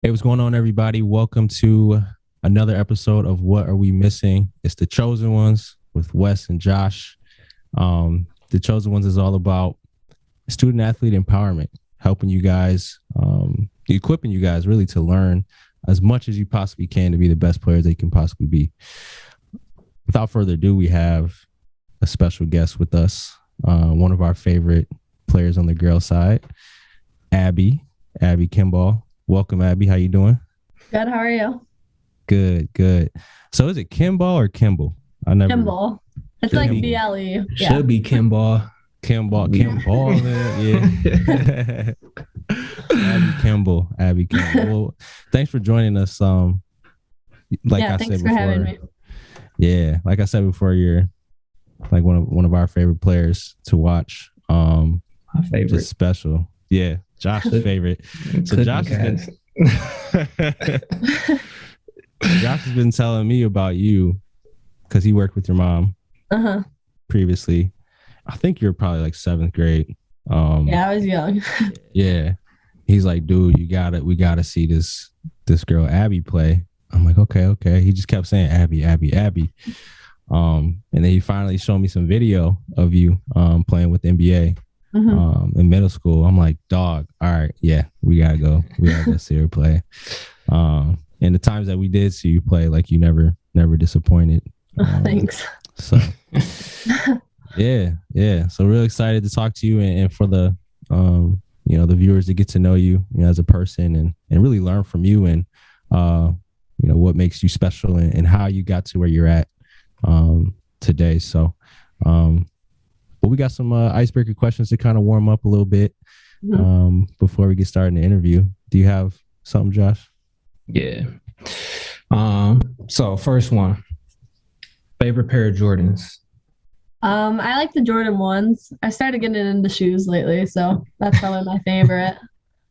Hey, what's going on, everybody? Welcome to another episode of What Are We Missing? It's the Chosen Ones with Wes and Josh. The Chosen Ones is all about student athlete empowerment, helping you guys, equipping you guys really to learn as much as you possibly can to be the best players they can possibly be. Without further ado, we have a special guest with us, one of our favorite players on the girl side, Abbey Kimball. Welcome, Abbey. How you doing? Good. How are you? Good, good. So is it Kimball or Kimball? I never. Kimball. It's Should like be BLE. Yeah. should be Kimball. Kimball, man. Yeah. Abbey Kimball. Well, thanks for joining us. Like Yeah. I Thanks said for having before, me. yeah, like I said before, you're like one of our favorite players to watch. My Just favorite. special. Yeah, Josh's favorite. So Cooking Josh has cast. been Josh has been telling me about you because he worked with your mom Uh-huh. previously. I think you're probably like seventh grade. Yeah, I was young. Yeah. He's like, dude, we gotta see this girl Abbey play. I'm like, okay. He just kept saying Abbey. And then he finally showed me some video of you playing with the NBA in middle school. I'm like, dog, all right, yeah, we gotta go. We gotta go see her play. And the times that we did see you play, like you never disappointed. Thanks. So yeah. So real excited to talk to you and for the the viewers to get to know you, as a person and really learn from you and what makes you special and how you got to where you're at today. So but we got some icebreaker questions to kind of warm up a little bit before we get started in the interview. Do you have something, Josh? Yeah. So first one. Favorite pair of Jordans. I like the Jordan ones. I started getting into shoes lately, so that's probably my favorite.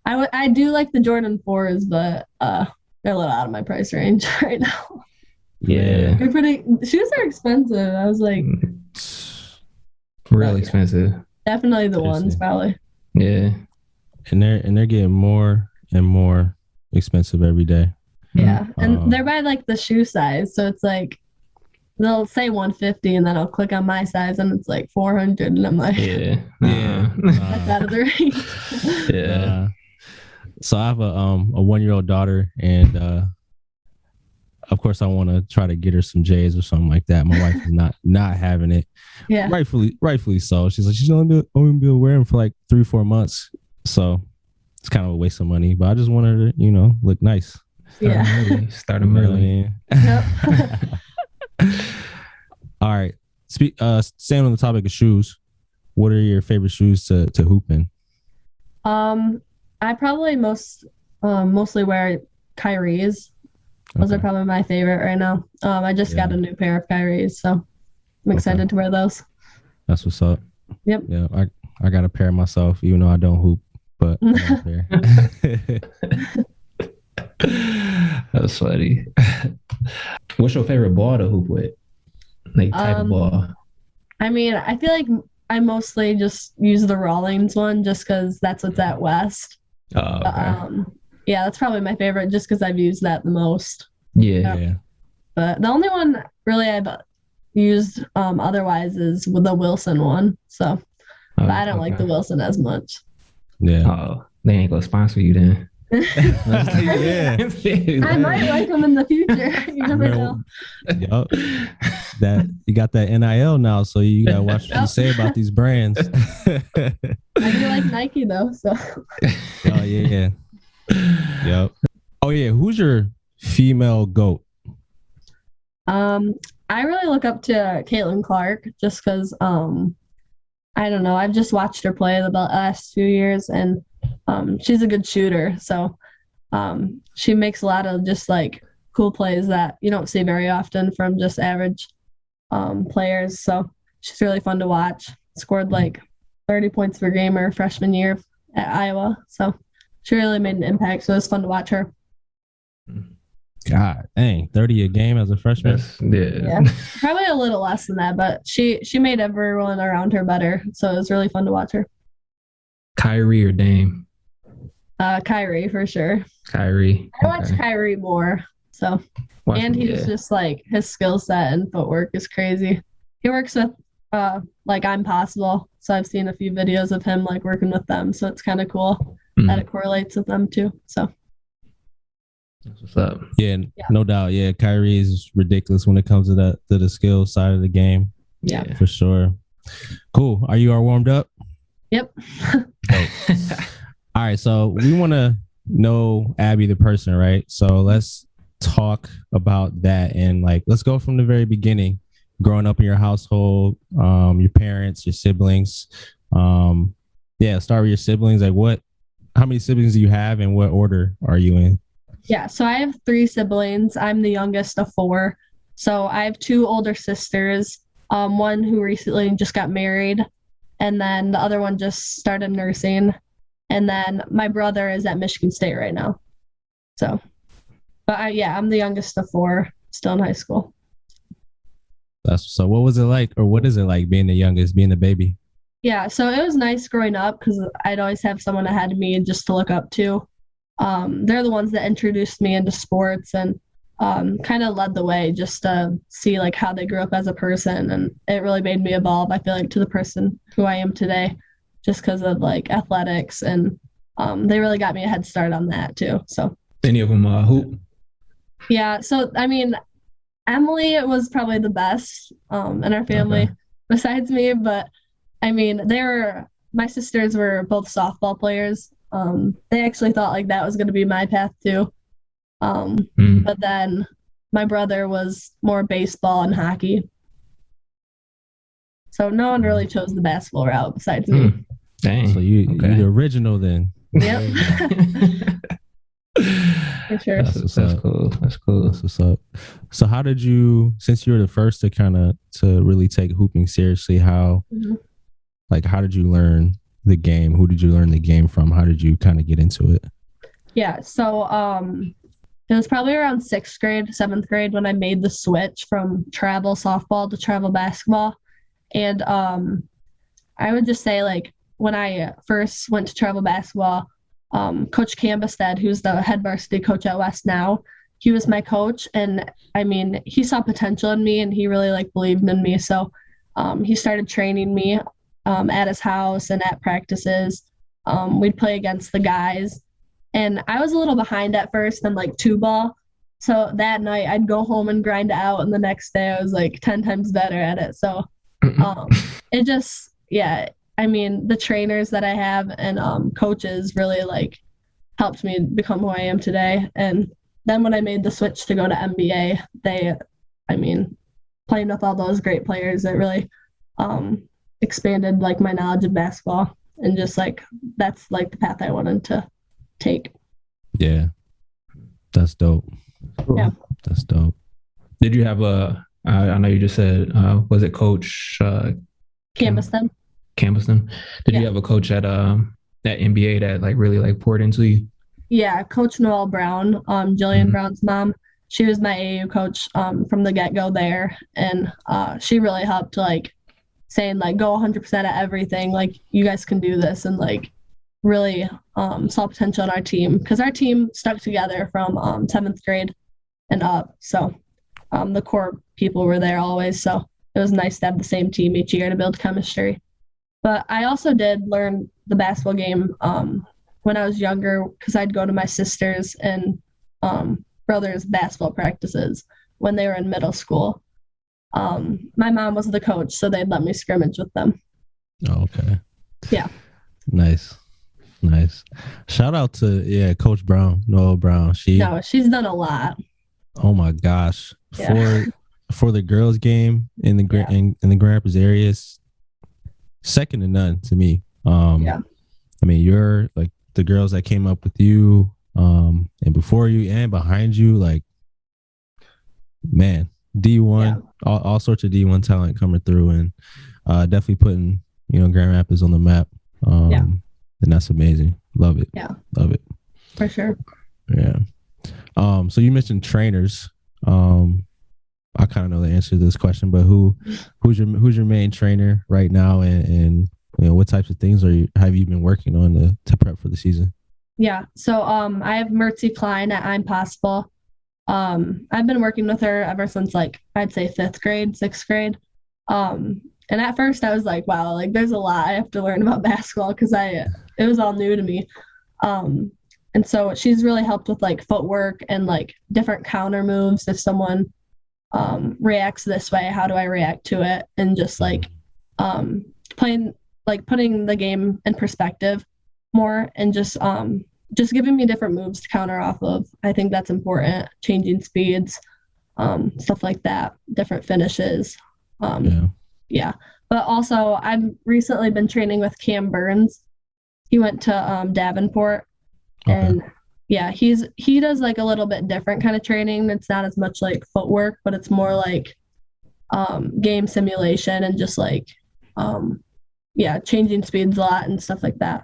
I do like the Jordan 4s, but they're a little out of my price range right now. Yeah. They're pretty shoes are expensive. I was like, Real expensive. definitely the ones, Seriously. probably. Yeah. And they're getting more and more expensive every day. Yeah. And Um, they're by like the shoe size. So it's like they'll say 150 and then I'll click on my size and it's like 400 and I'm like, Yeah. Yeah. that's out of the range. Yeah. So I have a 1-year-old daughter, and of course I want to try to get her some J's or something like that. My wife is not having it. Yeah. Rightfully so. She's like, she's only be able to wear them for like 3-4 months. So it's kind of a waste of money. But I just want her to, look nice. Yeah. Start them You know what I early. mean? Yep. All right. Staying on the topic of shoes, what are your favorite shoes to hoop in? I probably mostly wear Kyrie's. Those are Okay. probably my favorite right now. I just got Yeah. a new pair of Kyrie's, so I'm excited to wear those. That's what's up. Yep. Yeah, I got a pair myself, even though I don't hoop, but I got a pair. That's funny. What's your favorite ball to hoop with? Like type of Um, ball. I mean, I feel like I mostly just use the Rawlings one just because that's what's at West. Oh, But, okay. yeah, that's probably my favorite just because I've used that the most. Yeah. Yeah. But the only one really I've used otherwise is with the Wilson one. So but I don't like the Wilson as much. Yeah. Oh, they ain't gonna sponsor you then. Yeah. I might like them in the future. You never know. Yup. That you got that NIL now, so you gotta watch what you say about these brands. I do like Nike though, so Oh yeah. Yep. Oh yeah. Who's your female GOAT? I really look up to Caitlin Clark just because I don't know. I've just watched her play the last few years, and she's a good shooter. So she makes a lot of just like cool plays that you don't see very often from just average players. So she's really fun to watch. Scored like 30 points per game her freshman year at Iowa. So she really made an impact. So it was fun to watch her. God dang, 30 a game as a freshman. Yeah, probably a little less than that, but she made everyone around her better. So it was really fun to watch her. Kyrie or Dame? Kyrie for sure. Kyrie. I watch Okay. Kyrie more. So, and he's just like his skill set and footwork is crazy. He works with like I'm Possible. So I've seen a few videos of him like working with them. So it's kind of cool that it correlates with them too. So That's what's up. Yeah, no doubt. Yeah, Kyrie is ridiculous when it comes to the skill side of the game. Yeah. For sure. Cool. Are you all warmed up? Yep. All right. So we want to know Abbey the person, right? So let's talk about that and like let's go from the very beginning. Growing up in your household, your parents, your siblings. Start with your siblings. Like how many siblings do you have and what order are you in? Yeah, so I have 3 siblings. I'm the youngest of 4. So I have 2 older sisters, one who recently just got married, and then the other one just started nursing. And then my brother is at Michigan State right now. So, but I'm the youngest of 4, still in high school. So what was it like, or what is it like being the youngest, being the baby? Yeah, so it was nice growing up because I'd always have someone ahead of me just to look up to. They're the ones that introduced me into sports and kind of led the way just to see like how they grew up as a person, and it really made me evolve, I feel like, to the person who I am today just because of like athletics, and they really got me a head start on that too. So any of them hoop? Yeah, so I mean, Emily was probably the best in our family besides me, but I mean, my sisters were both softball players. They actually thought like that was going to be my path too. But then my brother was more baseball and hockey. So no one really chose the basketball route besides me. Dang. So you're the original then. Yep. For sure. That's cool. That's cool. That's what's up. So how did you, since you were the first to really take hooping seriously, how did you learn the game? Who did you learn the game from? How did you kind of get into it? Yeah, so it was probably around 6th grade, 7th grade when I made the switch from travel softball to travel basketball. And I would just say, like, when I first went to travel basketball, Coach Cambusted, who's the head varsity coach at West now, he was my coach. And I mean, he saw potential in me and he really like believed in me. So he started training me at his house and at practices. We'd play against the guys. And I was a little behind at first in like 2-ball. So that night I'd go home and grind it out. And the next day I was like 10 times better at it. So it just, I mean, the trainers that I have and coaches really like helped me become who I am today. And then when I made the switch to go to NBA, playing with all those great players, it really expanded like my knowledge of basketball, and just like that's like the path I wanted to take. Yeah, that's dope. Cool. Yeah, that's dope. Did you have I know you just said was it Coach Cambusted? Did you have a coach at NBA that like really like poured into you? Yeah, Coach Noelle Brown, Jillian Brown's mom. She was my AAU coach from the get-go there, and she really helped like saying like go 100% at everything, like you guys can do this, and like really saw potential in our team because our team stuck together from 7th grade and up. So the core people were there always, so it was nice to have the same team each year to build chemistry. But I also did learn the basketball game when I was younger because I'd go to my sisters and brothers' basketball practices when they were in middle school. My mom was the coach, so they'd let me scrimmage with them. Oh, okay. Yeah. Nice. Shout out to Coach Brown, Noelle Brown. She's done a lot. Oh my gosh. Yeah. For the girls game in the Grand Rapids area, second to none to me. I mean, you're like the girls that came up with you, and before you and behind you, like, man, D1, all sorts of D1 talent coming through, and definitely putting Grand Rapids on the map. And that's amazing. Love it. Yeah, love it for sure. Yeah. So you mentioned trainers. I kind of know the answer to this question, but who's your main trainer right now, and what types of things have you been working on to prep for the season? Yeah. So I have Mertzi Klein at I'm Possible. I've been working with her ever since like I'd say fifth grade, sixth grade. And at first I was like, wow, like there's a lot I have to learn about basketball because it was all new to me. And so she's really helped with like footwork and like different counter moves. If someone reacts this way, how do I react to it? And just like putting the game in perspective more, and just giving me different moves to counter off of. I think that's important. Changing speeds, stuff like that, different finishes. Yeah. But also I've recently been training with Cam Burns. He went to Davenport. Okay. And yeah, he does like a little bit different kind of training. It's not as much like footwork, but it's more like game simulation and just like changing speeds a lot and stuff like that.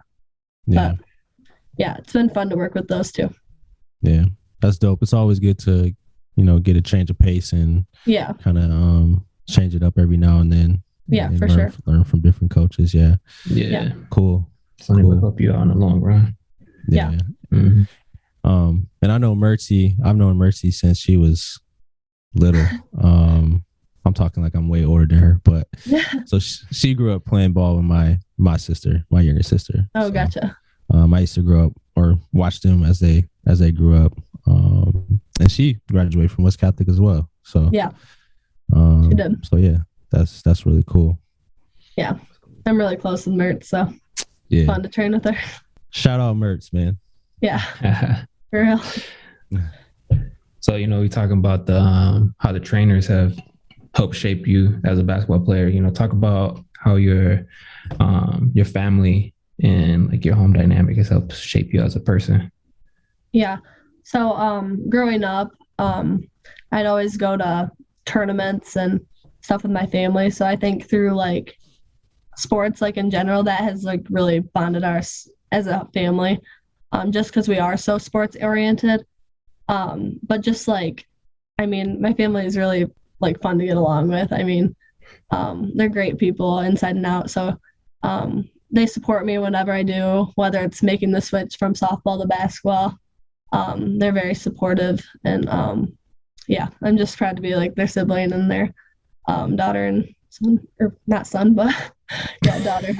Yeah. But yeah, it's been fun to work with those two. Yeah, that's dope. It's always good to, get a change of pace and kind of change it up every now and then. Yeah, and for sure. Learn from different coaches. Yeah. Cool. Something will help you out in the long run. Yeah. Mm-hmm. And I know Mertzi. I've known Mertzi since she was little. I'm talking like I'm way older than her, but so she grew up playing ball with my younger sister. Oh, so, gotcha. I used to grow up or watch them as they grew up. And she graduated from West Catholic as well. So she did. So yeah, that's really cool. Yeah, I'm really close with Mert, so it's fun to train with her. Shout out Mertz, man. Yeah, for real. So we talking about the how the trainers have helped shape you as a basketball player. Talk about how your family and like your home dynamic has helped shape you as a person. Yeah. So growing up, I'd always go to tournaments and stuff with my family. So I think through like sports, like in general, that has like really bonded us as a family, just because we are so sports oriented. But just like, I mean, my family is really like fun to get along with. I mean, they're great people inside and out. So they support me whenever I do, whether it's making the switch from softball to basketball. They're very supportive, and I'm just proud to be like their sibling and their daughter and son, or not son, but daughter.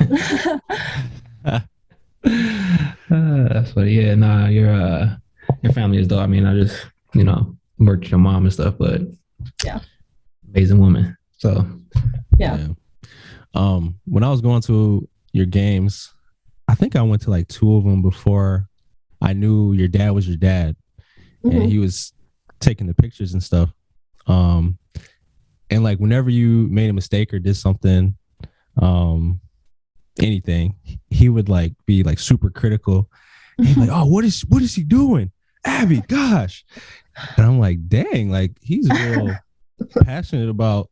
That's funny. Yeah, nah, your family is dope. I mean, I just worked with your mom and stuff, but amazing woman. So yeah. When I was going to your games, I think I went to like 2 of them before I knew your dad was your dad, and he was taking the pictures and stuff. And like whenever you made a mistake or did something, anything, he would like be like super critical. And he'd be like, "Oh, what is he doing, Abbey? Gosh!" And I'm like, "Dang, like he's real passionate about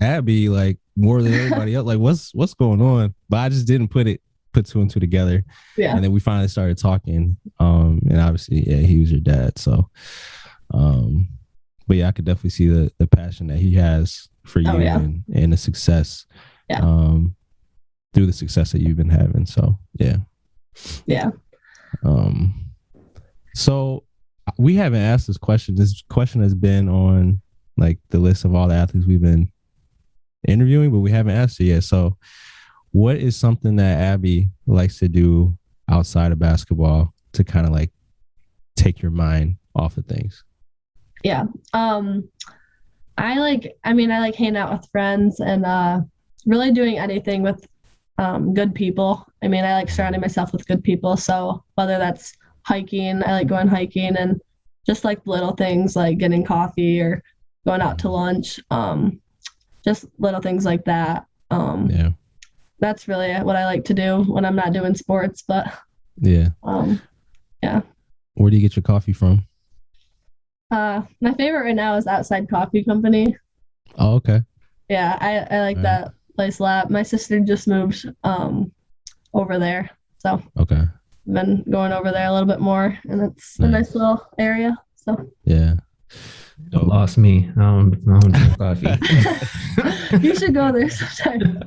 Abbey, like more than everybody else. Like what's going on?" But I just didn't put 2 and 2 together. Yeah. And then we finally started talking. And obviously, he was your dad. So, but yeah, I could definitely see the passion that he has for you and the success. Yeah. Through the success that you've been having. So yeah. Yeah. So we haven't asked this question. This question has been on like the list of all the athletes we've been interviewing, but we haven't asked it yet. So what is something that Abbey likes to do outside of basketball to kind of like take your mind off of things? Yeah. I like hanging out with friends and really doing anything with good people. I mean, I like surrounding myself with good people. So whether that's hiking, I like going hiking, and just like little things like getting coffee or going out to lunch. Just little things like that. That's really what I like to do when I'm not doing sports. But yeah. Where do you get your coffee from? My favorite right now is Outside Coffee Company. Oh, okay. Yeah, I like that place a lot. My sister just moved over there, so okay. I've been going over there a little bit more, and it's a nice little area. So yeah. Don't lost me. I don't drink coffee. You should go there sometime.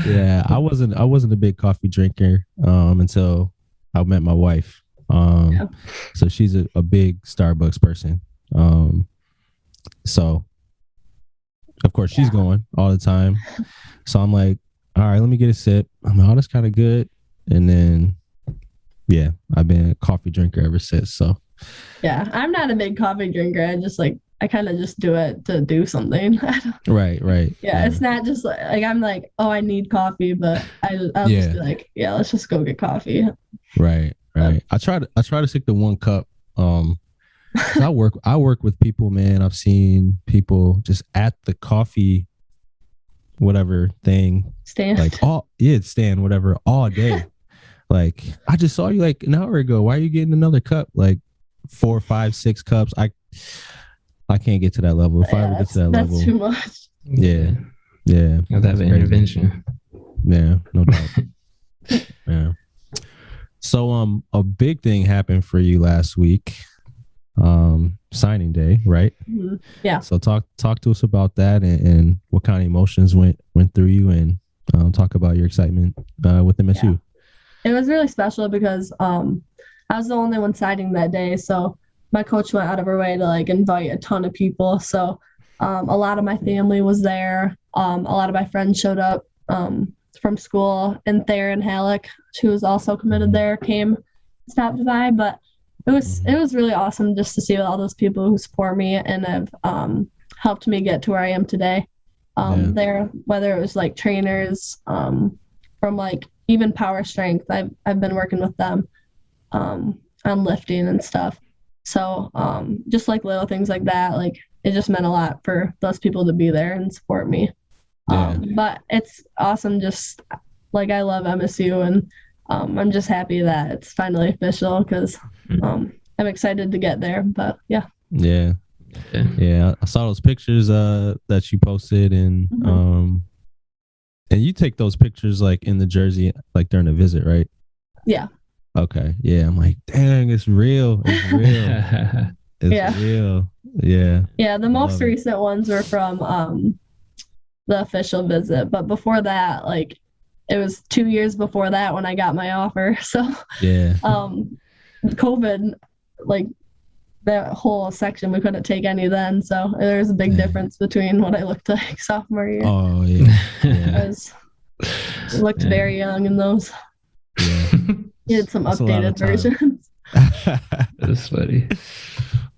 Yeah, I wasn't a big coffee drinker until I met my wife. So she's a big Starbucks person. So of course she's going all the time. So I'm like, all right, let me get a sip. I'm like, oh, that's kind of good. And then I've been a coffee drinker ever since. So yeah, I'm not a big coffee drinker. I kind of just do it to do something. right. Yeah, it's not just like I'm like, oh, I need coffee, but I'll just be like, yeah, let's just go get coffee. Right. I try to stick to 1 cup. 'Cause I work with people, man. I've seen people just at the coffee whatever thing Stand. like stand whatever all day. Like, I just saw you like an hour ago. Why are you getting another cup? Like 4, 5, 6 cups. I can't get to that level. If I ever get to that level, that's too much. Yeah. You have to have an intervention. Yeah, no doubt. Yeah. So a big thing happened for you last week. Signing day, right? Mm-hmm. Yeah. So talk to us about that and what kind of emotions went through you, and talk about your excitement with MSU. Yeah. It was really special because I was the only one signing that day. So my coach went out of her way to like invite a ton of people. So a lot of my family was there. A lot of my friends showed up from school, and Theron Halleck, who was also committed there, stopped by. But it was really awesome just to see all those people who support me and have helped me get to where I am today. There, whether it was like trainers from like even power strength, I've been working with them on lifting and stuff. So just like little things like that, like it just meant a lot for those people to be there and support me. But it's awesome. Just like I love MSU, and I'm just happy that it's finally official because I'm excited to get there. But yeah. I saw those pictures that you posted, and and you take those pictures like in the jersey, like during a visit, right? Yeah. Okay. Yeah. I'm like, dang, it's real. It's real. It's real. Yeah. Yeah. The most recent ones were from the official visit, but before that, like it was 2 years before that when I got my offer. So COVID, like that whole section, we couldn't take any then. So there's a big difference between what I looked like sophomore year. Oh yeah. I looked very young in those. Yeah. You had some updated versions. That's funny.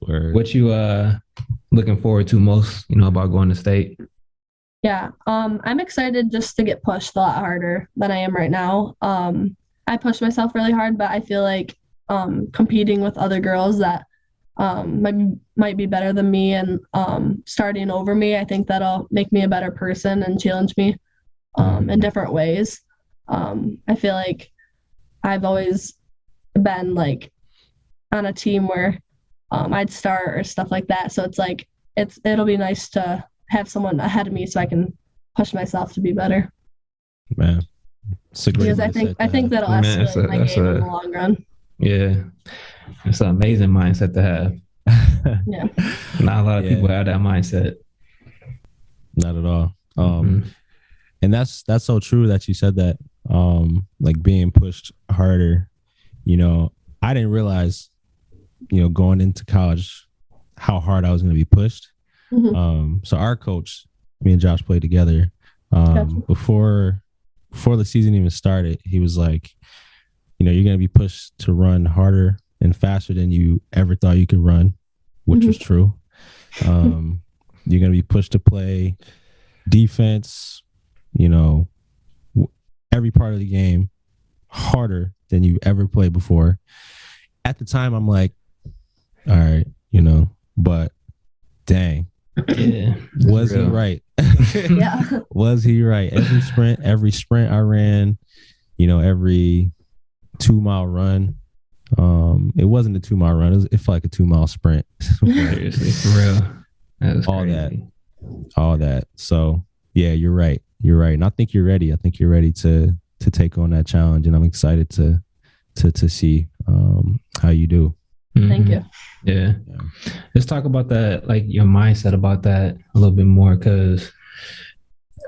Word. What you looking forward to most, about going to state? Yeah, I'm excited just to get pushed a lot harder than I am right now. I push myself really hard, but I feel like competing with other girls that might be better than me and starting over me, I think that'll make me a better person and challenge me in different ways. I feel like I've always been like on a team where I'd start or stuff like that. So it's like it'll be nice to have someone ahead of me so I can push myself to be better. Man, because I think that'll escalate my game in the long run. Yeah, it's an amazing mindset to have. Yeah, not a lot of people have that mindset. Not at all. And that's so true that you said that. Like being pushed harder. I didn't realize, going into college, how hard I was going to be pushed. So our coach, me and Josh played together. Before the season even started, he was like, you're going to be pushed to run harder and faster than you ever thought you could run, which was true. You're going to be pushed to play defense, every part of the game harder than you ever played before. At the time, I'm like, all right, but dang. Yeah, was he right? Yeah. Was he right? Every sprint I ran, every 2-mile run. It wasn't a 2-mile run. It felt like a 2-mile sprint. Seriously, for real. That all that. So yeah, you're right. And I think you're ready. I think you're ready to take on that challenge, and I'm excited to see how you do. Thank you. Yeah. Let's talk about that, like your mindset about that a little bit more, because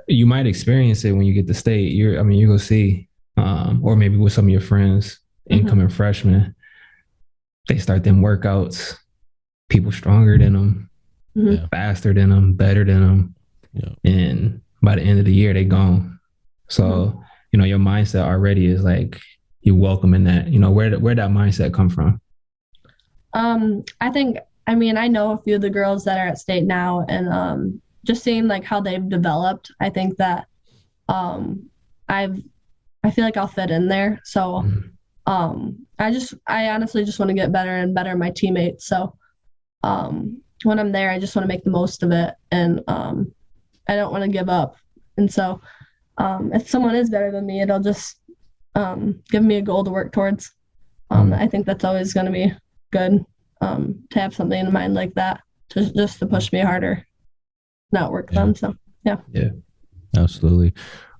you might experience it when you get to state. You're gonna see, or maybe with some of your friends, incoming freshmen, they start them workouts, people stronger than them, faster than them, better than them. Yeah. And by the end of the year, they gone. So, your mindset already is like, you're welcoming that. Where that mindset come from? I know a few of the girls that are at state now, and just seeing like how they've developed, I think that I feel like I'll fit in there. So I honestly just want to get better and better my teammates. So when I'm there, I just want to make the most of it, and I don't want to give up. And so if someone is better than me, it'll just give me a goal to work towards. I think that's always going to be good, to have something in mind like that, to push me harder, not work them. So yeah, absolutely.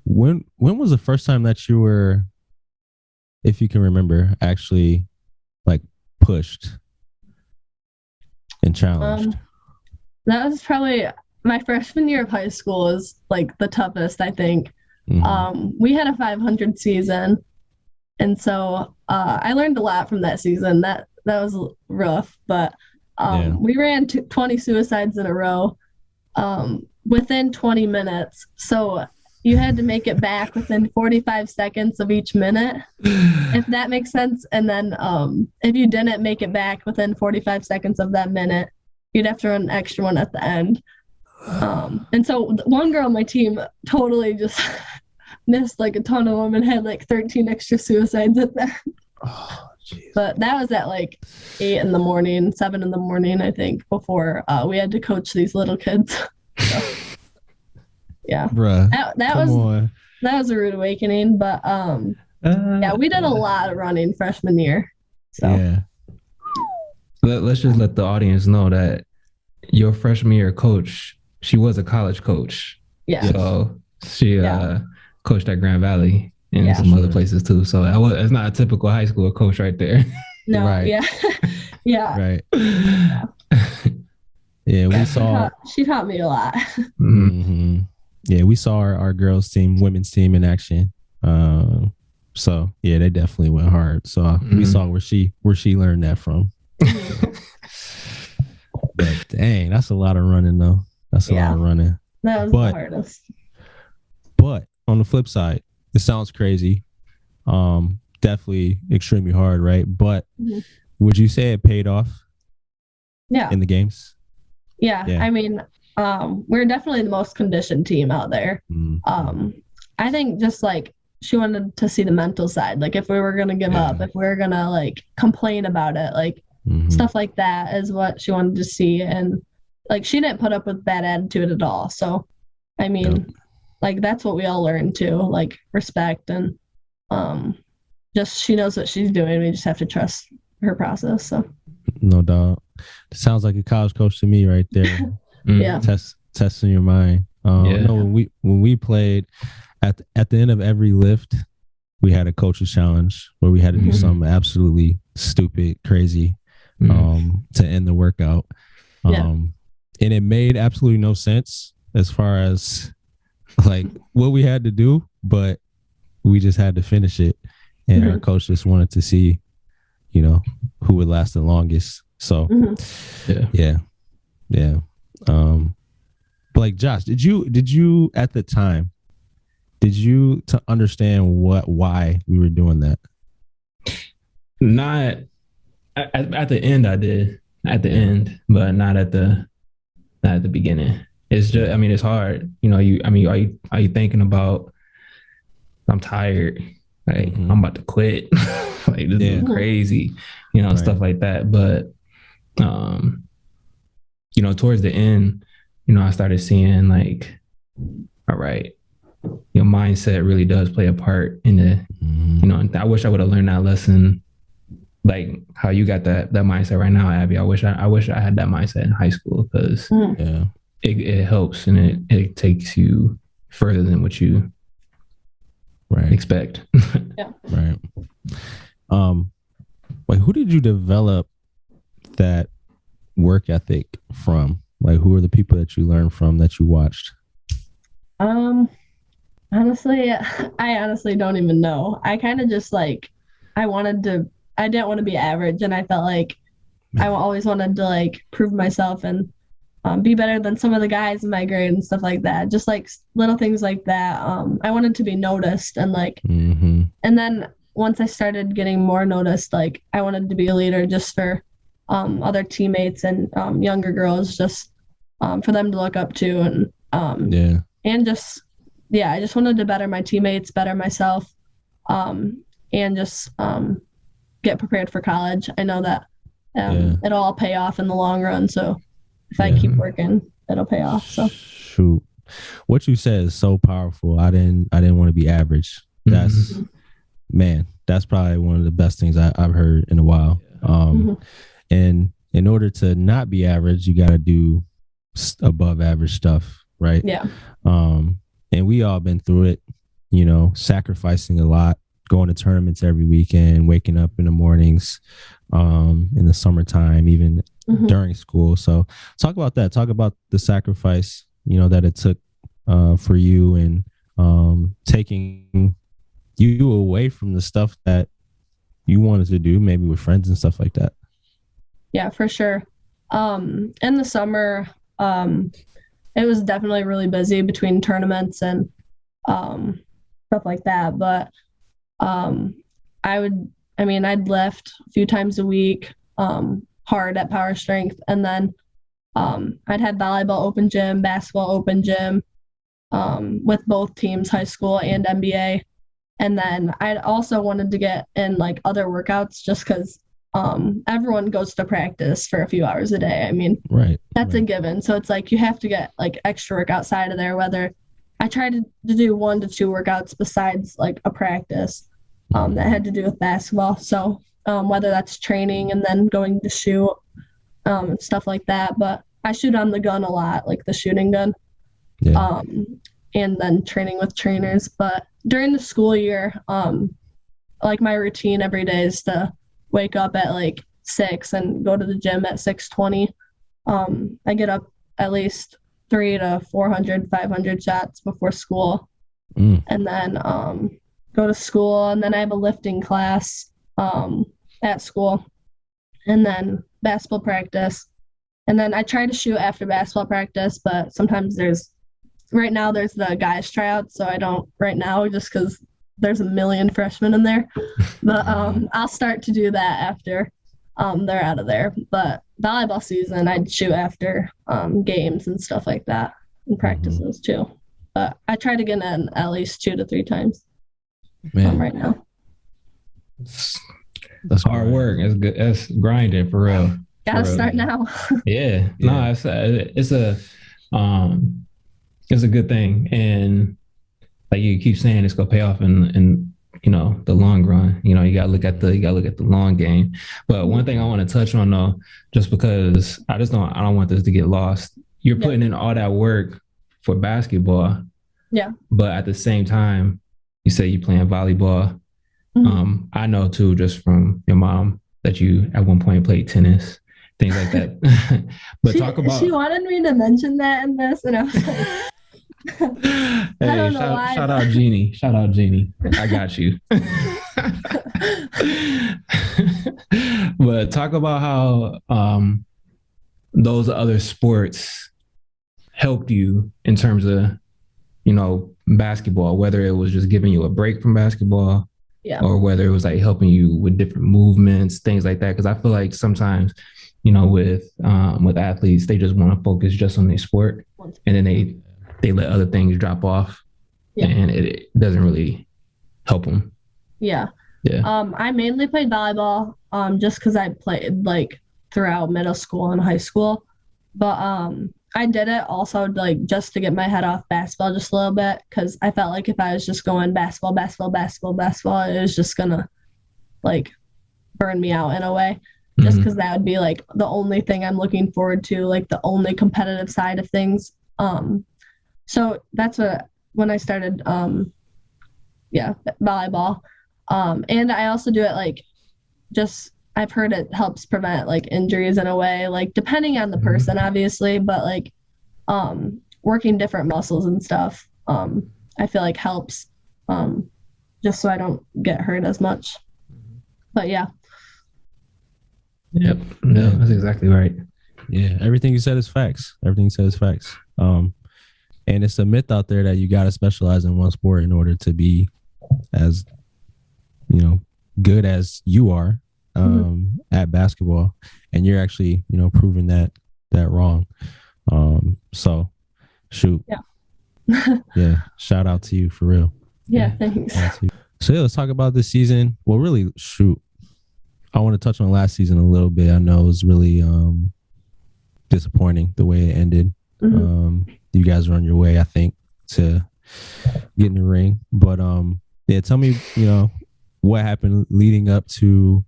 When was the first time that you were, if you can remember, actually like pushed and challenged? That was probably my freshman year of high school. Is like the toughest, I think. We had a 500 season, and so I learned a lot from that season. That was rough, but we ran 20 suicides in a row within 20 minutes. So you had to make it back within 45 seconds of each minute, if that makes sense. And then if you didn't make it back within 45 seconds of that minute, you'd have to run an extra one at the end. And so one girl on my team totally just missed like a ton of them and had like 13 extra suicides at that. Oh, but that was at like 7 in the morning, I think, before we had to coach these little kids. So, yeah, bruh, that was a rude awakening. But we did a lot of running freshman year. So yeah, let's just let the audience know that your freshman year coach, she was a college coach. Yeah. So she coached at Grand Valley and some other places too. So it's not a typical high school coach right there. No. Right. Yeah. Yeah. Right. Yeah. We saw. She taught me a lot. Mm-hmm. Yeah, we saw our girls team, women's team in action. So yeah, they definitely went hard. So we saw where she learned that from. But dang, that's a lot of running though. That's a lot of running. That was the hardest. But on the flip side, it sounds crazy. Definitely extremely hard, right? But would you say it paid off? Yeah. In the games? Yeah. I mean, we're definitely the most conditioned team out there. I think just like she wanted to see the mental side, like if we were gonna give up, if we were gonna like complain about it, like stuff like that is what she wanted to see. And like she didn't put up with bad attitude at all. So I mean, like that's what we all learned too, like respect, and just she knows what she's doing. We just have to trust her process. So no doubt. It sounds like a college coach to me right there. Yeah. Testing your mind. No, when we played at the end of every lift, we had a coach's challenge where we had to do something absolutely stupid, crazy, to end the workout. And it made absolutely no sense as far as like what we had to do, but we just had to finish it. And our coach just wanted to see, who would last the longest. So yeah. But like Josh, did you at the time, to understand why we were doing that? Not at the end. I did at the end, but not at the beginning. It's just, it's hard. Are you thinking about, I'm tired, like I'm about to quit, like this is crazy, stuff like that. But towards the end, I started seeing like, all right, your mindset really does play a part in the, I wish I would have learned that lesson, like how you got that mindset right now, Abby. I wish I had that mindset in high school, because it helps, and it takes you further than what you expect. Right. Like who did you develop that work ethic from? Like who are the people that you learned from, that you watched? Um, honestly, I honestly don't even know. I kind of just like, I wanted to, I didn't want to be average, and I felt like always wanted to like prove myself and be better than some of the guys in my grade and stuff like that. Just like little things like that. I wanted to be noticed and like, Mm-hmm. and then once I started getting more noticed, like I wanted to be a leader just for other teammates and younger girls, just for them to look up to Yeah. and just yeah, I just wanted to better my teammates, better myself, and just get prepared for college. I know that Yeah. it'll all pay off in the long run. So if I Yeah. keep working, it'll pay off. So Shoot. What you said is so powerful. I didn't want to be average. That's Mhm. man, that's probably one of the best things I've heard in a while. mhm. And in order to not be average, you got to do above average stuff, right? Yeah, And we all been through it, sacrificing a lot, going to tournaments every weekend, waking up in the mornings, in the summertime, even Mhm. during school. So talk about that. Talk about the sacrifice, that it took for you and taking you away from the stuff that you wanted to do, maybe with friends and stuff like that. yeah, for sure. In the summer, it was definitely really busy between tournaments and um, stuff like that. But um, I'd lift a few times a week, hard at power strength, and then I'd had volleyball open gym, basketball open gym, with both teams, high school and NBA. And then I also wanted to get in like other workouts just because everyone goes to practice for a few hours a day. I mean, Right. that's a Right. given. So it's like you have to get like extra work outside of there, whether I tried to do 1 to 2 workouts besides like a practice that had to do with basketball. So whether that's training and then going to shoot and stuff like that. But I shoot on the gun a lot, like the shooting gun, Yeah. and then training with trainers. But during the school year, like my routine every day is to wake up at like 6 and go to the gym at 6:20. I get up at least 300 to 400, 500 shots before school, Mm. and then go to school, and then I have a lifting class at school, and then basketball practice, and then I try to shoot after basketball practice, but sometimes right now there's the guys tryouts, so I don't right now just because there's a million freshmen in there. But I'll start to do that after they're out of there. But volleyball season, I'd shoot after games and stuff like that and practices too. But I try to get in at least 2 to 3 times Man, right now. that's Hard great. work. It's good. That's grinding for real. Gotta For real. start now. Yeah. Yeah. No, it's a good thing. And like you keep saying, it's gonna pay off in the long run. You gotta look at the long game. But one thing I want to touch on though, just because I don't want this to get lost. You're Yeah. putting in all that work for basketball, Yeah. but at the same time, you say you playing volleyball. Mhm. I know too, just from your mom, that you at one point played tennis, things like that. But She talk about wanted me to mention that in this, and I was like, I hey, don't know why. shout out Jeannie. Shout out Jeannie. I got you. But talk about how those other sports helped you in terms of, basketball, whether it was just giving you a break from basketball Yeah. or whether it was like helping you with different movements, things like that. Because I feel like sometimes, with athletes, they just want to focus just on their sport, and then they let other things drop off, Yeah. and it doesn't really help them. Yeah. Yeah. I mainly played volleyball just because I played like throughout middle school and high school. But I did it also like just to get my head off basketball just a little bit because I felt like if I was just going basketball, basketball, basketball, basketball, it was just gonna like burn me out in a way. Just Mhm. because that would be like the only thing I'm looking forward to, like the only competitive side of things. So that's when I started volleyball. And I also do it like just I've heard it helps prevent like injuries in a way, like depending on the Mhm. person, obviously, but like working different muscles and stuff I feel like helps, just so I don't get hurt as much. But yeah. Yep. No, that's exactly right. Yeah, everything you said is facts. Everything you said is facts. And it's a myth out there that you got to specialize in one sport in order to be as, good as you are at basketball. And you're actually, proving that wrong. So shoot. Yeah. Yeah. Shout out to you for real. Yeah. Thanks. So yeah, let's talk about this season. Well, really, shoot. I want to touch on last season a little bit. I know it was really disappointing the way it ended. You guys are on your way, I think, to get in the ring. But yeah, tell me, what happened leading up to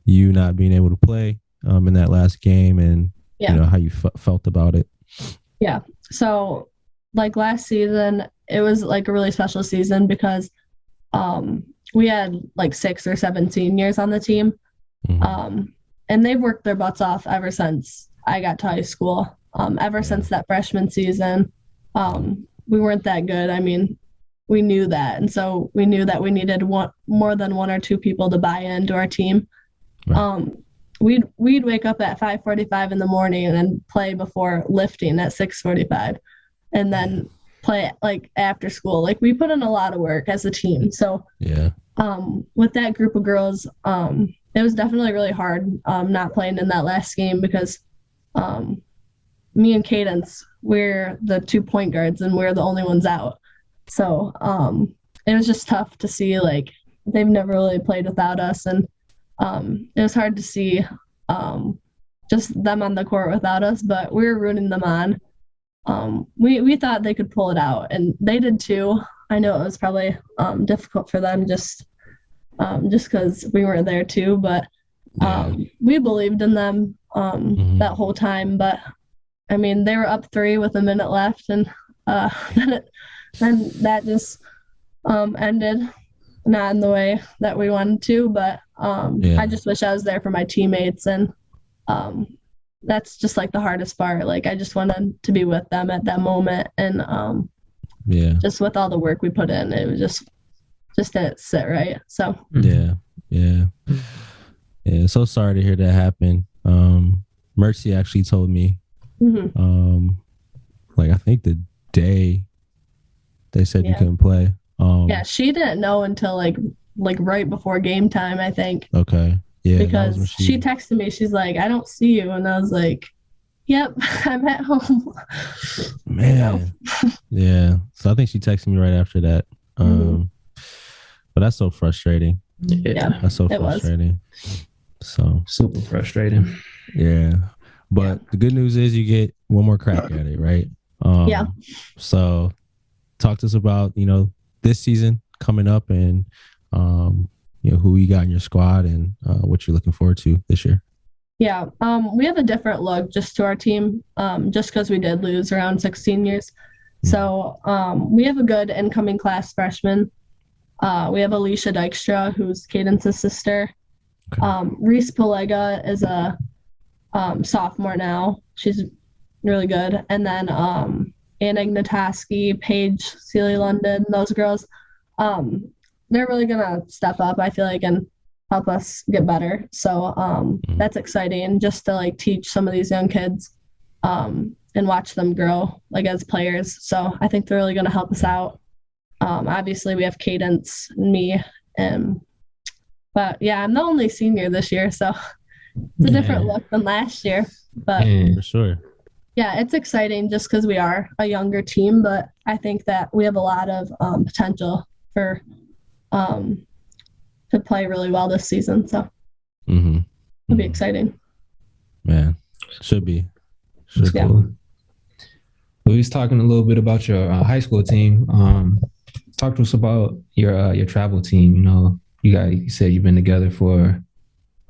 you not being able to play in that last game, and how you felt about it. Yeah. So like last season, it was like a really special season because we had like 6 or 7 seniors on the team. And they've worked their butts off ever since I got to high school. Ever since that freshman season, we weren't that good. I mean, we knew that. And so we knew that we needed more than 1 or 2 people to buy into our team. Right. We'd wake up at 5:45 in the morning and then play before lifting at 6:45 and then play like after school. Like we put in a lot of work as a team. So with that group of girls, it was definitely really hard not playing in that last game because me and Cadence, we're the 2 point guards and we're the only ones out. So it was just tough to see, like, they've never really played without us. And it was hard to see just them on the court without us, but we were rooting them on. We thought they could pull it out, and they did too. I know it was probably difficult for them just because we weren't there too, but we believed in them that whole time. But I mean, they were up 3 with a minute left, and then that just ended not in the way that we wanted to. But I just wish I was there for my teammates, and that's just like the hardest part. Like I just wanted to be with them at that moment, and just with all the work we put in, it was just didn't sit right. So so sorry to hear that happen. Mercy actually told me like I think the day they said you couldn't play, she didn't know until like right before game time, I think. Okay. Yeah, because she texted me, she's like, I don't see you, and I was like, yep, I'm at home. Man. Yeah, so I think she texted me right after that. But that's so frustrating. That's so frustrating. So super frustrating. Yeah, but the good news is you get one more crack at it, right? So talk to us about this season coming up, and who you got in your squad, and what you're looking forward to this year. We have a different look just to our team, just because we did lose around 16 years. So we have a good incoming class freshman. We have Alicia Dykstra, who's Cadence's sister. Okay. Reese Pelega is a sophomore now. She's really good. And then Anna Ignatoski, Paige, Celia London, those girls, they're really going to step up, I feel like, and help us get better. So that's exciting, just to like teach some of these young kids and watch them grow like as players. So I think they're really going to help us out. Obviously we have Cadence and me, but I'm the only senior this year, so it's a different look than last year. But for sure. Yeah, it's exciting just because we are a younger team, but I think that we have a lot of potential for to play really well this season. So it'll be exciting. Man, should be. Cool. We was talking a little bit about your high school team. Talk to us about your travel team. You said you've been together for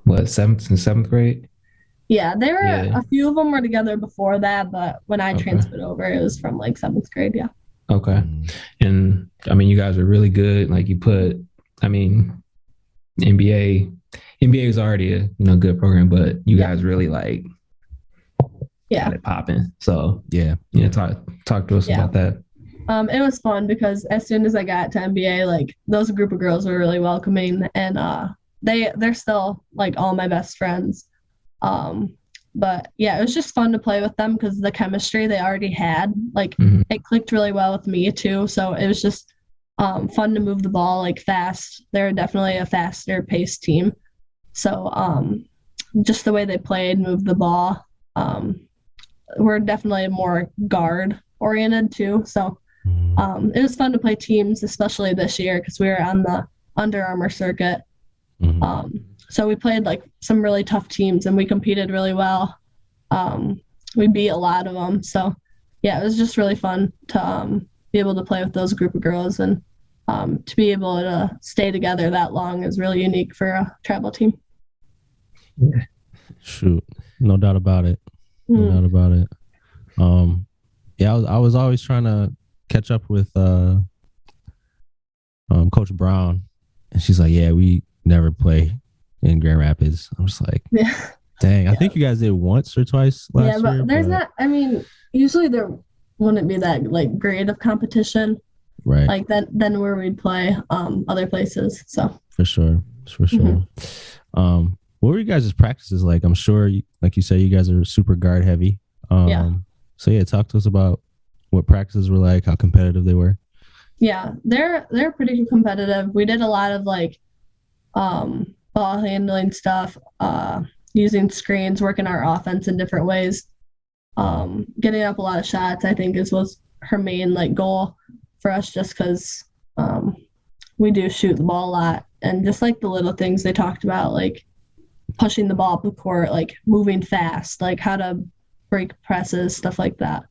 what, 7th and 7th grade? Yeah, there were a few of them were together before that, but when I transferred over, it was from like 7th grade. Yeah. Okay. And I mean, you guys are really good. Like NBA is already a good program, but you guys really got it popping. So talk to us about that. It was fun because as soon as I got to NBA, like those group of girls were really welcoming, and they're still like all my best friends. Um, but yeah, it was just fun to play with them because the chemistry they already had, like it clicked really well with me too. So it was just fun to move the ball like fast. They're definitely a faster paced team. So just the way they played, moved the ball, we're definitely more guard oriented too. So it was fun to play teams, especially this year because we were on the Under Armour circuit. So we played like some really tough teams and we competed really well. We beat a lot of them. So yeah, it was just really fun to be able to play with those group of girls, and to be able to stay together that long is really unique for a travel team. Yeah. Shoot, no doubt about it. No doubt about it. Yeah, I was always trying to catch up with Coach Brown, and she's like, "Yeah, we never play in Grand Rapids." I'm just like, Yeah. "Dang!" I think you guys did once or twice last year. Yeah, but there's not. I mean, usually there wouldn't be that like grade of competition, right? Like then where we'd play other places. So for sure. What were you guys' practices like? I'm sure, like you said, you guys are super guard heavy. Yeah. So yeah, talk to us about what practices were like, how competitive they were. Yeah, they're pretty competitive. We did a lot of like ball handling stuff, using screens, working our offense in different ways. Getting up a lot of shots, I think, was her main like goal for us, just because we do shoot the ball a lot, and just like the little things they talked about, like pushing the ball up the court, like moving fast, like how to break presses, stuff like that.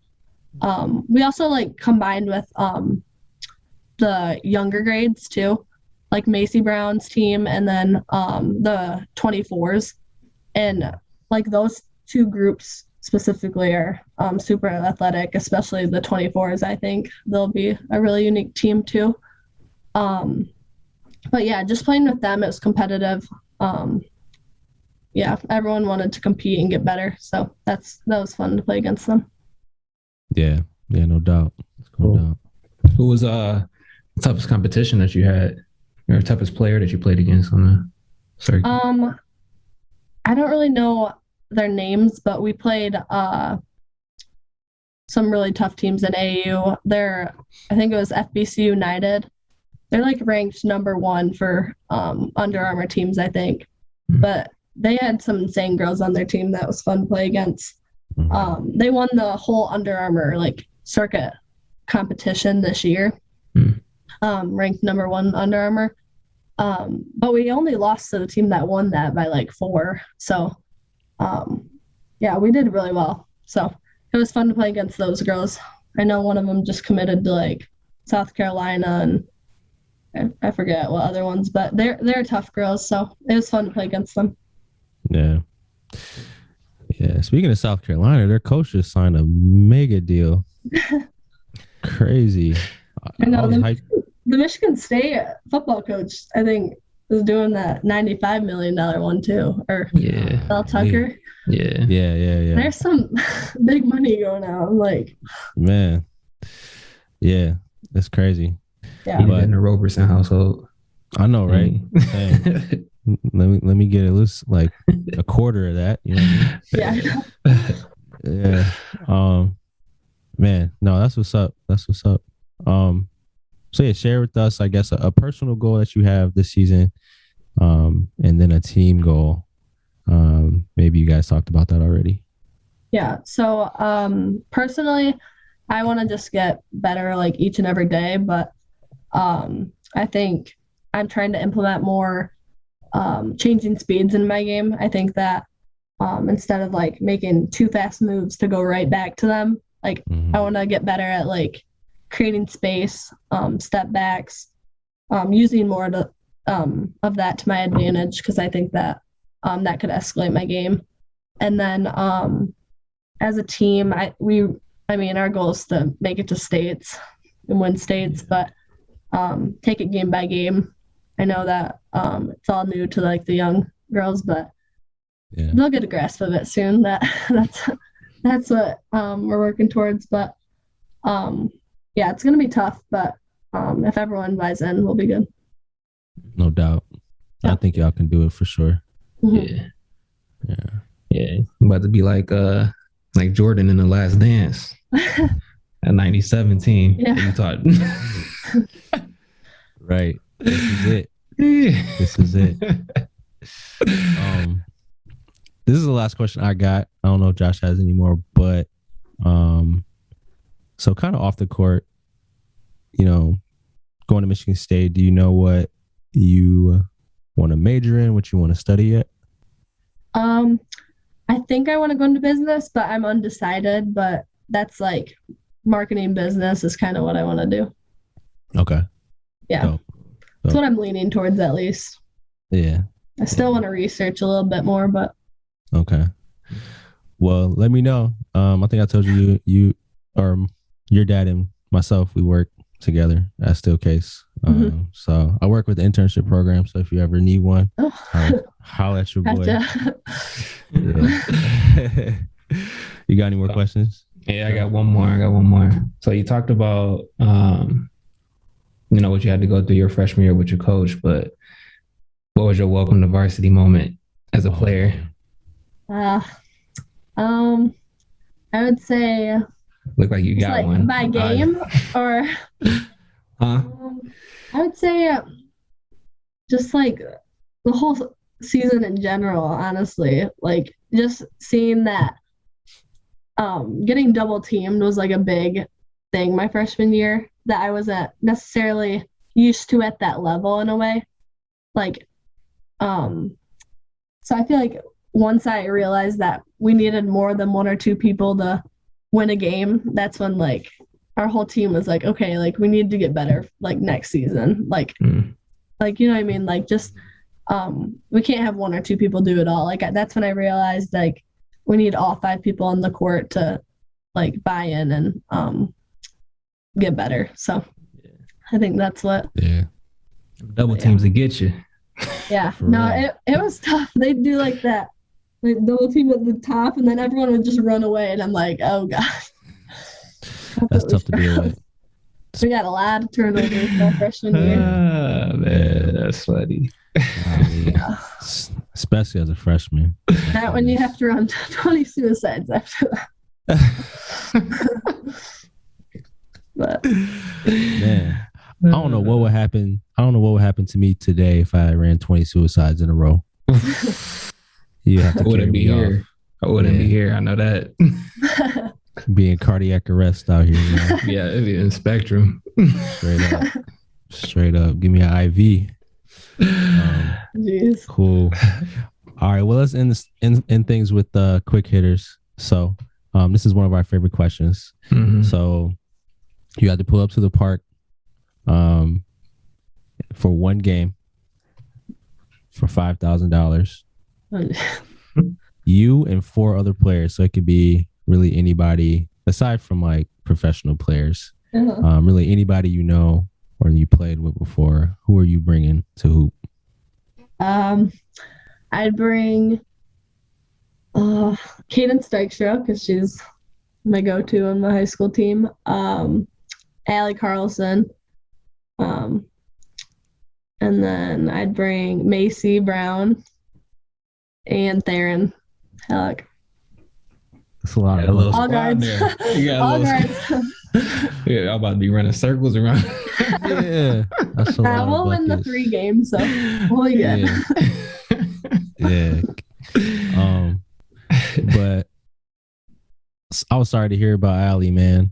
We also like combined with the younger grades too, like Macy Brown's team, and then the 24s, and like those two groups specifically are super athletic, especially the 24s. I think they'll be a really unique team too. But yeah, just playing with them, it was competitive. Yeah, everyone wanted to compete and get better, so that was fun to play against them. Yeah, no doubt. No doubt. Who was toughest competition that you had, or toughest player that you played against on the circuit? I don't really know their names, but we played some really tough teams in AAU. I think it was FBC United. They're like ranked number 1 for Under Armour teams, I think. But they had some insane girls on their team that was fun to play against. They won the whole Under Armour like circuit competition this year, ranked number 1 Under Armour. But we only lost to the team that won that by like 4. So yeah, we did really well. So it was fun to play against those girls. I know one of them just committed to like South Carolina, and I forget what other ones, but they're tough girls. So it was fun to play against them. Yeah. Speaking of South Carolina, their coach just signed a mega deal. Crazy. I know the Michigan State football coach, I think, is doing that $95 million one too. Or Mel Tucker. Yeah. There's some big money going out. I'm like, man. Yeah, that's crazy. Yeah. But in the Roberson household. I know, right? Hey, let me get at least like a quarter of that. You know what I mean? Yeah. Yeah. Man, no, that's what's up. So yeah, share with us, I guess, a personal goal that you have this season, and then a team goal. Maybe you guys talked about that already. Yeah. So personally, I want to just get better like each and every day, but I think I'm trying to implement more changing speeds in my game. I think that instead of like making too fast moves to go right back to them, like I want to get better at like creating space, step backs, using more of that to my advantage, because I think that that could escalate my game. And then as a team, our goal is to make it to states and win states, but take it game by game. I know that it's all new to like the young girls, but they'll get a grasp of it soon. That's what we're working towards. But yeah, it's gonna be tough, but if everyone buys in, we'll be good. No doubt. Yeah. I think y'all can do it for sure. Yeah. Yeah. Yeah. I'm about to be like Jordan in The Last Dance. A 97 team. Yeah. You thought. Right. This is it. This is it. This is the last question I got. I don't know if Josh has any more, but so kind of off the court, you know, going to Michigan State, do you know what you want to major in, what you want to study yet? I think I want to go into business, but I'm undecided. But that's like marketing business is kind of what I want to do. Okay. Yeah. Dope. That's what I'm leaning towards, at least. Yeah. I still want to research a little bit more, but okay. Well, let me know. I think I told you or your dad and myself, we work together at Steelcase. So I work with the internship program. So if you ever need one, holler at your boy. Yeah. You got any more questions? Yeah, I got one more. So you talked about, what you had to go through your freshman year with your coach, but what was your welcome to varsity moment as a player? I would say look like you got like one by game or huh? I would say just like the whole season in general, honestly, like just seeing that getting double teamed was like a big thing my freshman year that I wasn't necessarily used to at that level in a way. Like so I feel like once I realized that we needed more than one or two people to win a game, that's when like our whole team was like, okay, like we need to get better like next season. Like you know what I mean? Like just we can't have one or two people do it all. Like that's when I realized like we need all 5 people on the court to like buy in and get better. So I think that's what double teams to get you. Yeah. No, it was tough. They'd do like that. Like double team at the top and then everyone would just run away and I'm like, oh god. That's tough to deal with. We got a lot of turnovers my freshman year. Man, that's funny. Yeah. Especially as a freshman. Not when you have to run 20 suicides after that. But man, I don't know what would happen. I don't know what would happen to me today if I ran 20 suicides in a row. You have to carry me off. I wouldn't be here. I know that. Be in cardiac arrest out here. You know? Yeah, it'd be in Spectrum. Straight up. Give me an IV. Jeez. Cool. All right. Well, let's end things with quick hitters. So, this is one of our favorite questions. So, you had to pull up to the park, for one game for $5,000. You and 4 other players. So it could be really anybody aside from like professional players. Really anybody you know or you played with before. Who are you bringing to hoop? I'd bring Cadence Dykstra because she's my go-to on my high school team. Allie Carlson. And then I'd bring Macy Brown and Theron Halleck. That's a lot of all guards. All guards. Yeah, I'm about to be running circles around. Yeah, that's a lot. We'll win the 3 games, so we'll get. Yeah. But I was sorry to hear about Allie, man.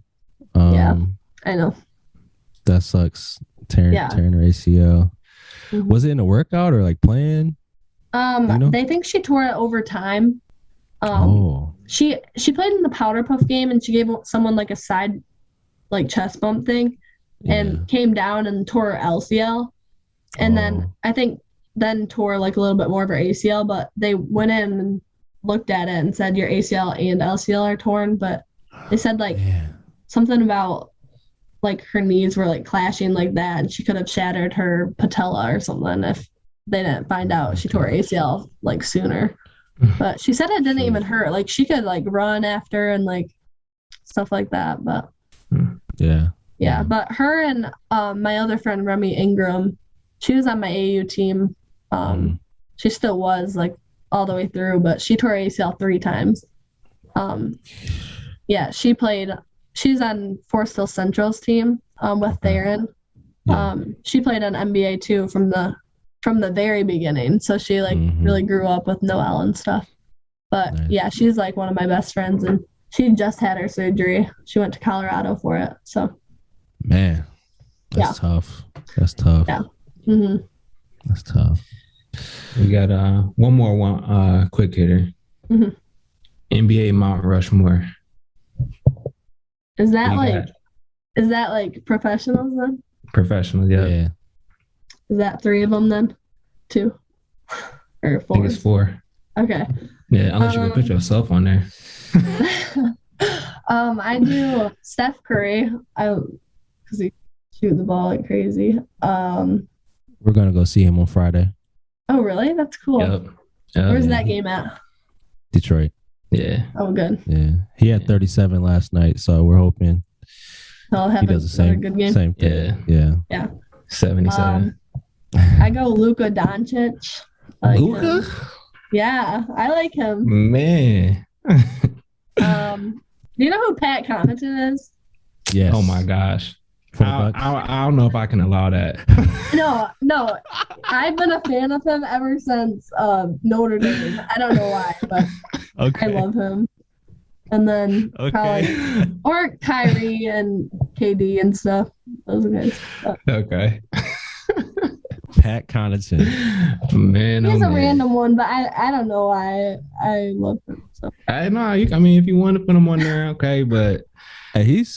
Yeah, I know. That sucks. Tearing her ACL. Was it in a workout or like playing? They think she tore it over time. She played in the powder puff game and she gave someone like a side like chest bump thing and came down and tore her LCL. And then I think then tore like a little bit more of her ACL, but they went in and looked at it and said your ACL and LCL are torn, but they said like something about like her knees were like clashing like that and she could have shattered her patella or something if they didn't find out she tore her ACL like sooner. But she said it didn't even hurt. Like she could like run after and like stuff like that. But yeah, Yeah, but her and my other friend Remy Ingram, she was on my AU team. She still was like all the way through, but she tore ACL 3 times. Yeah, she's on Forest Hill Central's team with Theron. She played on NBA too from the very beginning. So she like really grew up with Noelle and stuff. But yeah, she's like one of my best friends, and she just had her surgery. She went to Colorado for it. So man, that's tough. That's tough. Yeah. That's tough. We got one more quick hitter. NBA Mount Rushmore. Is that like professionals then? Professionals, yeah. Is that 3 of them then? 2 or 4? I think it's 4. Okay. Yeah, unless you can put yourself on there. I do Steph Curry. Because he shoot the ball like crazy. We're gonna go see him on Friday. Oh, really? That's cool. Yep. Where's that game at? Detroit. Yeah. Oh, good. Yeah, he had 37 last night, so we're hoping he does the same good game. Same thing. Yeah. 77. I go Luka Doncic. Luka? Yeah, I like him. Man. Do you know who Pat Connaughton is? Yes. Oh my gosh. I don't know if I can allow that. No. I've been a fan of him ever since Notre Dame. I don't know why, but I love him. And then probably or Kyrie and KD and stuff. Those guys. Okay. Pat Connaughton. Man, he's a random one, but I don't know why I love him. So I know. I mean, if you want to put him on there, okay, but hey, he's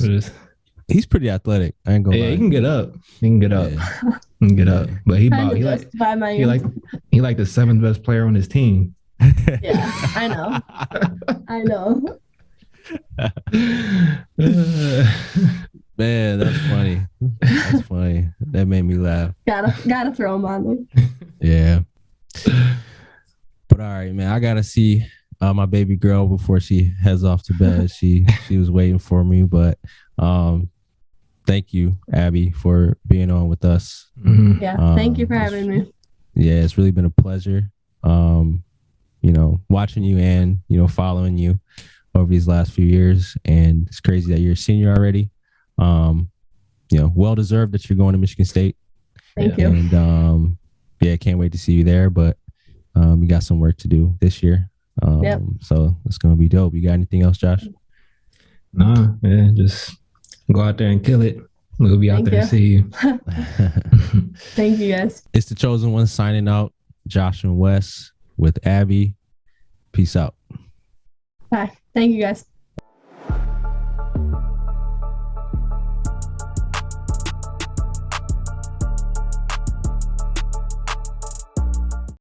pretty athletic. I ain't gonna lie. He can get up. He can get up. He can get up. But he like the 7th best player on his team. Yeah, I know. Man, that's funny. That's funny. That made me laugh. Gotta throw him on there. Yeah. But all right, man. I gotta see my baby girl before she heads off to bed. She was waiting for me, but thank you, Abbey, for being on with us. Yeah, thank you for having me. Yeah, it's really been a pleasure. Watching you and following you over these last few years, and it's crazy that you're a senior already. Well deserved that you're going to Michigan State. Thank you. And can't wait to see you there. But we got some work to do this year. So it's gonna be dope. You got anything else, Josh? Nah, man, just go out there and kill it. We'll be out there to see you. Thank you, guys. It's the Chosen Ones signing out. Josh and Wes with Abbey. Peace out. Bye. Thank you, guys.